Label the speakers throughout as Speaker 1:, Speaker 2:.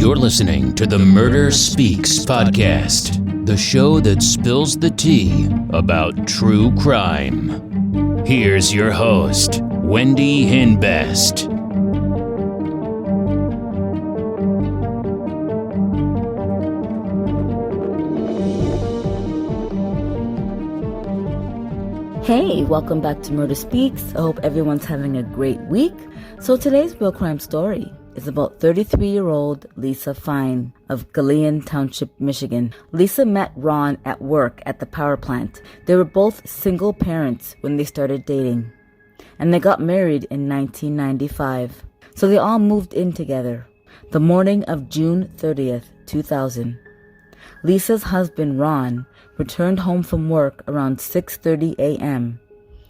Speaker 1: You're listening to the Murder Speaks podcast, the show that spills the tea about true crime. Here's your host, Wendy Hinbest.
Speaker 2: Hey, welcome back to Murder Speaks. I hope everyone's having a great week. So today's real crime story is about 33-year-old Lisa Fein of Galion Township, Michigan. Lisa met Ron at work at the power plant. They were both single parents when they started dating, and they got married in 1995. So they all moved in together the morning of June 30th, 2000. Lisa's husband, Ron, returned home from work around 6:30 a.m.,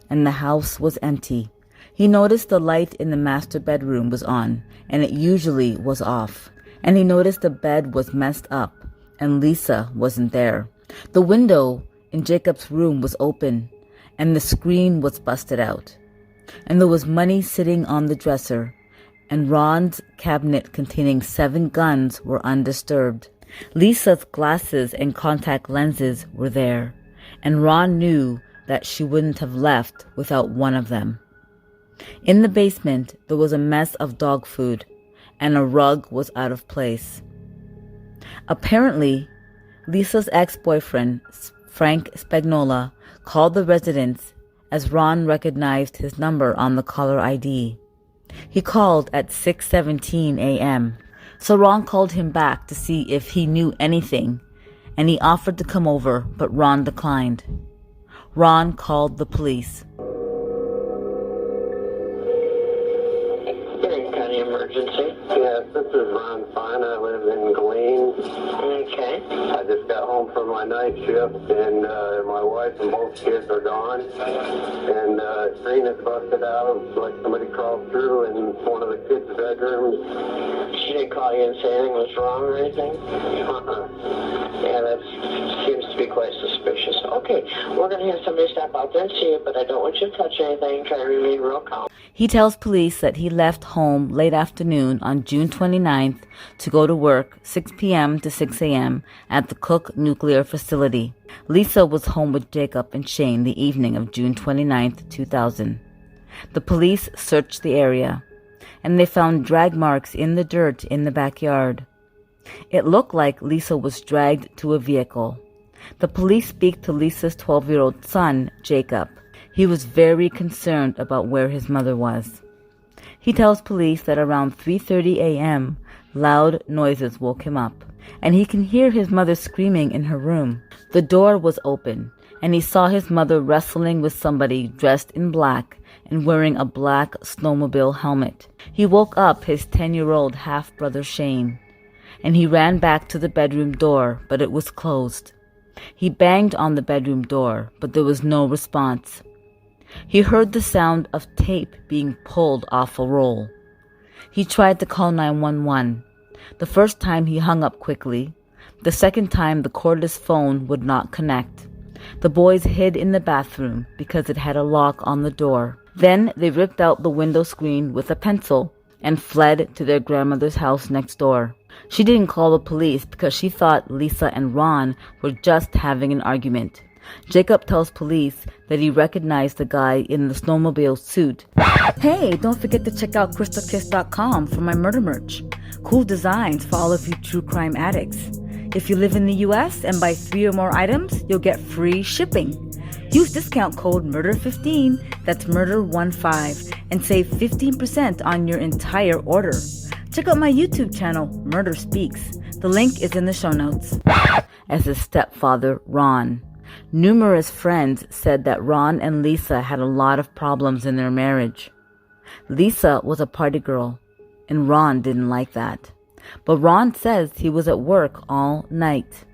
Speaker 2: and the house was empty. He noticed the light in the master bedroom was on, and it usually was off. And he noticed the bed was messed up, and Lisa wasn't there. The window in Jacob's room was open, and the screen was busted out. And there was money sitting on the dresser, and Ron's cabinet containing 7 guns were undisturbed. Lisa's glasses and contact lenses were there, and Ron knew that she wouldn't have left without one of them. In the basement, there was a mess of dog food, and a rug was out of place. Apparently, Lisa's ex-boyfriend, Frank Spagnola, called the residence as Ron recognized his number on the caller ID. He called at 6:17 a.m. So Ron called him back to see if he knew anything, and he offered to come over, but Ron declined. Ron called the police.
Speaker 3: Any emergency?
Speaker 4: Yes, this is Ron Fein. I live in Galion.
Speaker 3: Okay.
Speaker 4: I just got home from my night shift, and my wife and both kids are gone. And screen is busted out. It's like somebody crawled through in one of the kids' bedrooms.
Speaker 3: She didn't call you and say anything was wrong or anything? Yeah, that seems to be quite suspicious. Okay, we're going to have somebody stop out there and see you, but I don't want you to touch anything. Try to remain real calm.
Speaker 2: He tells police that he left home late afternoon on June 29th to go to work 6 p.m. to 6 a.m. at the Cook Nuclear Facility. Lisa was home with Jacob and Shane the evening of June 29th, 2000. The police searched the area, and they found drag marks in the dirt in the backyard. It looked like Lisa was dragged to a vehicle. The police speak to Lisa's 12-year-old son, Jacob. He was very concerned about where his mother was. He tells police that around 3:30 a.m., loud noises woke him up, and he can hear his mother screaming in her room. The door was open, and he saw his mother wrestling with somebody dressed in black and wearing a black snowmobile helmet. He woke up his 10-year-old half-brother Shane, and he ran back to the bedroom door, but it was closed. He banged on the bedroom door, but there was no response. He heard the sound of tape being pulled off a roll. He tried to call 911. The first time he hung up quickly. The second time the cordless phone would not connect. The boys hid in the bathroom because it had a lock on the door. Then they ripped out the window screen with a pencil and fled to their grandmother's house next door. She didn't call the police because she thought Lisa and Ron were just having an argument. Jacob tells police that he recognized the guy in the snowmobile suit. Hey, don't forget to check out crystalkiss.com for my murder merch. Cool designs for all of you true crime addicts. If you live in the US and buy 3 or more items, you'll get free shipping. Use discount code MURDER15, that's MURDER15, and save 15% on your entire order. Check out my YouTube channel, Murder Speaks. The link is in the show notes. As his stepfather, Ron. Numerous friends said that Ron and Lisa had a lot of problems in their marriage. Lisa was a party girl, and Ron didn't like that. But Ron says he was at work all night.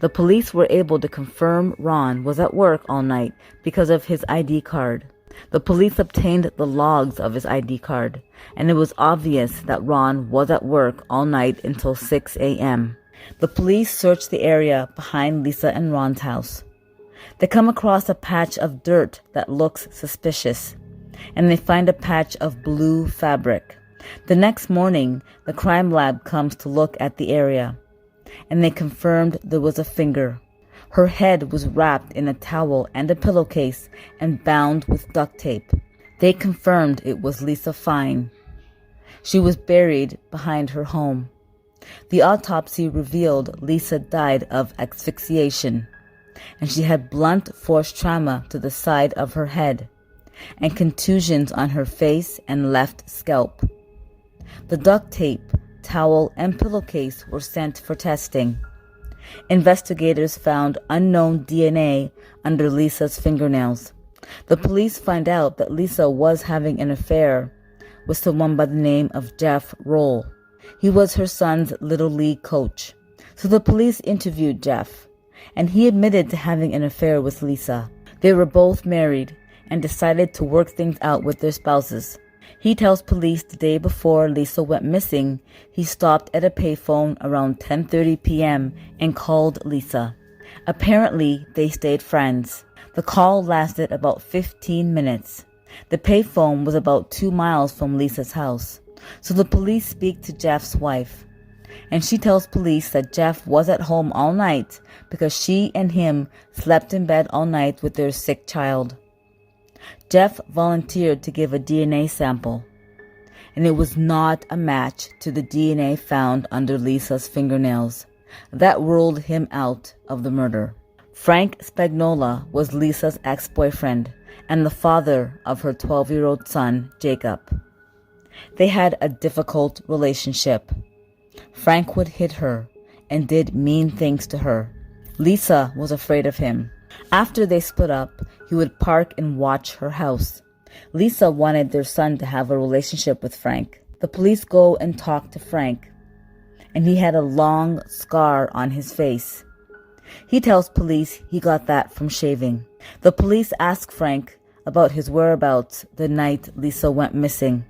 Speaker 2: The police were able to confirm Ron was at work all night because of his ID card. The police obtained the logs of his ID card, and it was obvious that Ron was at work all night until 6 a.m. The police searched the area behind Lisa and Ron's house. They come across a patch of dirt that looks suspicious, and they find a patch of blue fabric. The next morning, the crime lab comes to look at the area, and they confirmed there was a finger. Her head was wrapped in a towel and a pillowcase and bound with duct tape. They confirmed it was Lisa Fein. She was buried behind her home. The autopsy revealed Lisa died of asphyxiation, and she had blunt force trauma to the side of her head and contusions on her face and left scalp. The duct tape, towel, and pillowcase were sent for testing. Investigators found unknown DNA under Lisa's fingernails. The police find out that Lisa was having an affair with someone by the name of Jeff Roll. He was her son's Little League coach. So the police interviewed Jeff, and he admitted to having an affair with Lisa. They were both married and decided to work things out with their spouses. He tells police the day before Lisa went missing, he stopped at a payphone around 10:30 p.m. and called Lisa. Apparently, they stayed friends. The call lasted about 15 minutes. The payphone was about 2 miles from Lisa's house. So the police speak to Jeff's wife, and she tells police that Jeff was at home all night because she and him slept in bed all night with their sick child. Jeff volunteered to give a DNA sample, and it was not a match to the DNA found under Lisa's fingernails. That ruled him out of the murder. Frank Spagnola was Lisa's ex-boyfriend and the father of her 12-year-old son, Jacob. They had a difficult relationship. Frank would hit her and did mean things to her. Lisa was afraid of him. After they split up, he would park and watch her house. Lisa wanted their son to have a relationship with Frank. The police go and talk to Frank, and he had a long scar on his face. He tells police he got that from shaving. The police ask Frank about his whereabouts the night Lisa went missing.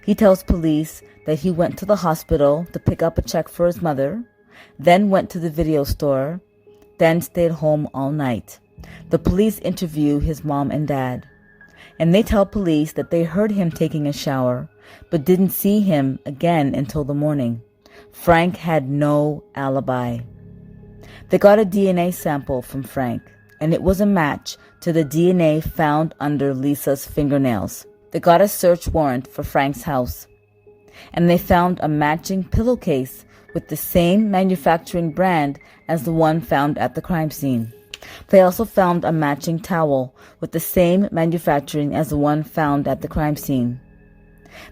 Speaker 2: He tells police that he went to the hospital to pick up a check for his mother, then went to the video store, then stayed home all night. The police interview his mom and dad, and they tell police that they heard him taking a shower, but didn't see him again until the morning. Frank had no alibi. They got a DNA sample from Frank, and it was a match to the DNA found under Lisa's fingernails. They got a search warrant for Frank's house, and they found a matching pillowcase with the same manufacturing brand as the one found at the crime scene. They also found a matching towel with the same manufacturing as the one found at the crime scene.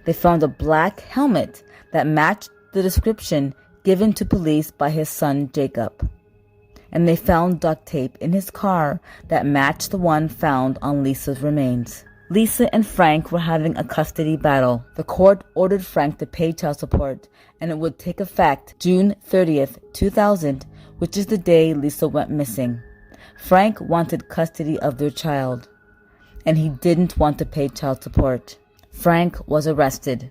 Speaker 2: They found a black helmet that matched the description given to police by his son Jacob. And they found duct tape in his car that matched the one found on Lisa's remains. Lisa and Frank were having a custody battle. The court ordered Frank to pay child support, and it would take effect June 30th, 2000, which is the day Lisa went missing. Frank wanted custody of their child, and he didn't want to pay child support. Frank was arrested.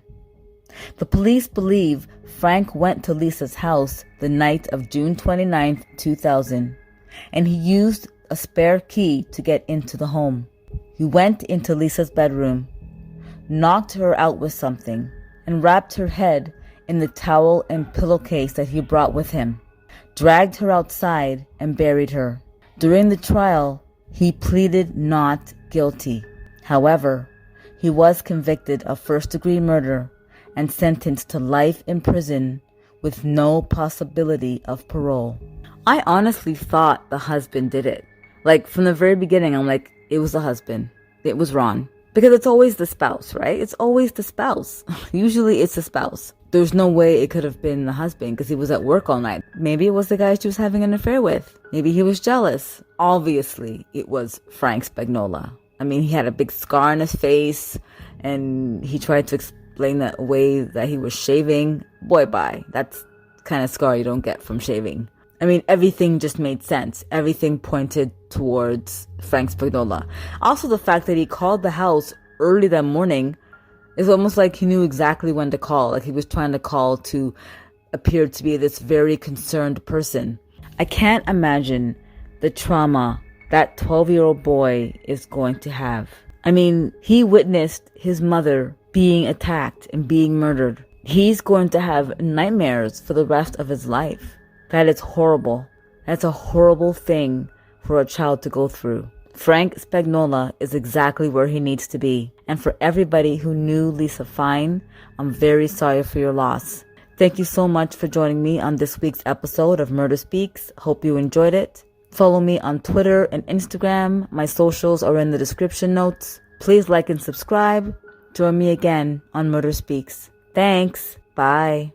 Speaker 2: The police believe Frank went to Lisa's house the night of June 29th, 2000, and he used a spare key to get into the home. He went into Lisa's bedroom, knocked her out with something, and wrapped her head in the towel and pillowcase that he brought with him, dragged her outside, and buried her. During the trial, he pleaded not guilty. However, he was convicted of first-degree murder and sentenced to life in prison with no possibility of parole. I honestly thought the husband did it. Like, from the very beginning, I'm like, it was the husband. It was Ron. Because it's always the spouse, right? It's always the spouse. Usually it's the spouse. There's no way it could have been the husband because he was at work all night. Maybe it was the guy she was having an affair with. Maybe he was jealous. Obviously, it was Frank Spagnola. I mean, he had a big scar on his face, and he tried to explain that away that he was shaving. Boy, bye. That's the kind of scar you don't get from shaving. I mean, everything just made sense. Everything pointed towards Frank Spagnola. Also, the fact that he called the house early that morning is almost like he knew exactly when to call. Like he was trying to call to appear to be this very concerned person. I can't imagine the trauma that 12-year-old boy is going to have. I mean, he witnessed his mother being attacked and being murdered. He's going to have nightmares for the rest of his life. That is horrible. That's a horrible thing for a child to go through. Frank Spagnola is exactly where he needs to be. And for everybody who knew Lisa Fein, I'm very sorry for your loss. Thank you so much for joining me on this week's episode of Murder Speaks. Hope you enjoyed it. Follow me on Twitter and Instagram. My socials are in the description notes. Please like and subscribe. Join me again on Murder Speaks. Thanks. Bye.